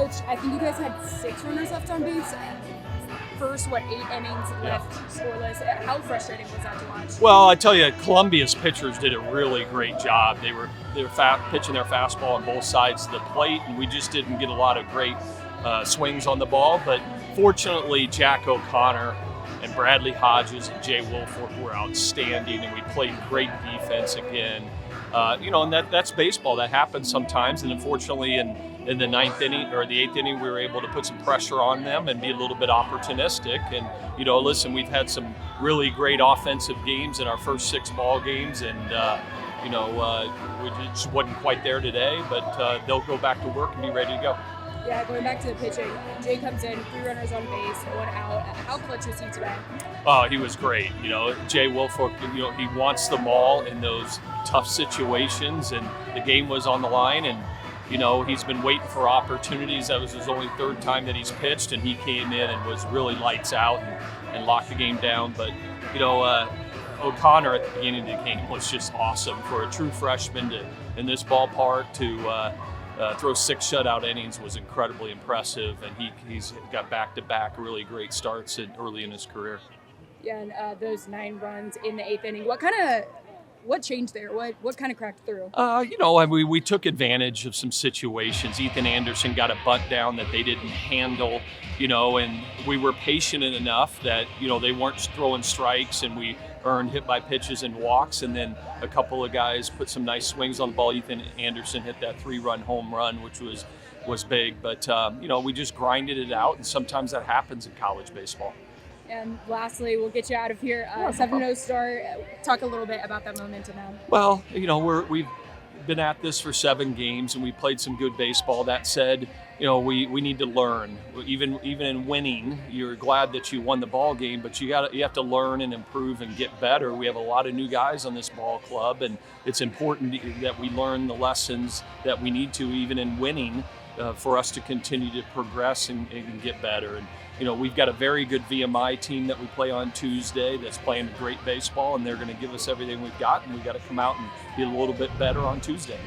Coach, I think you guys had 6 runners left on base. First, 8 innings left scoreless. How frustrating was that to watch? Well, I tell you, Columbia's pitchers did a really great job. They were pitching their fastball on both sides of the plate, and we just didn't get a lot of great swings on the ball. But fortunately, Jack O'Connor and Bradley Hodges and Jay Wilfork were outstanding, and we played great defense again. And that's baseball. That happens sometimes, and unfortunately, in the 9th inning or the 8th inning, we were able to put some pressure on them and be a little bit opportunistic. And listen, we've had some really great offensive games in our first 6 ball games, and we just wasn't quite there today. But they'll go back to work and be ready to go. Yeah, going back to the pitching, Jay comes in, 3 runners on base, 1 out. How clutch was he today? Oh, he was great. Jay Wilfork, he wants them all in those tough situations, and the game was on the line, and he's been waiting for opportunities. That was his only 3rd time that he's pitched, and he came in and was really lights out and locked the game down. But O'Connor at the beginning of the game was just awesome for a true freshman in this ballpark to throw 6 shutout innings was incredibly impressive, and he's got back-to-back really great starts early in his career. Yeah, and those 9 runs in the 8th inning. What changed there? What kind of cracked through? We took advantage of some situations. Ethan Anderson got a bunt down that they didn't handle, and we were patient enough that, they weren't throwing strikes, and we earned hit by pitches and walks, and then a couple of guys put some nice swings on the ball. Ethan Anderson hit that 3-run home run, which was big, but we just grinded it out, and sometimes that happens in college baseball. And lastly, we'll get you out of here. 7-0 start. Talk a little bit about that momentum now. Well, we've been at this for 7 games, and we played some good baseball. That said, we need to learn. Even in winning, you're glad that you won the ball game, but you have to learn and improve and get better. We have a lot of new guys on this ball club, and it's important that we learn the lessons that we need to, even in winning, for us to continue to progress and get better. And we've got a very good VMI team that we play on Tuesday that's playing great baseball, and they're going to give us everything we've got, and we've got to come out and be a little bit better on Tuesday.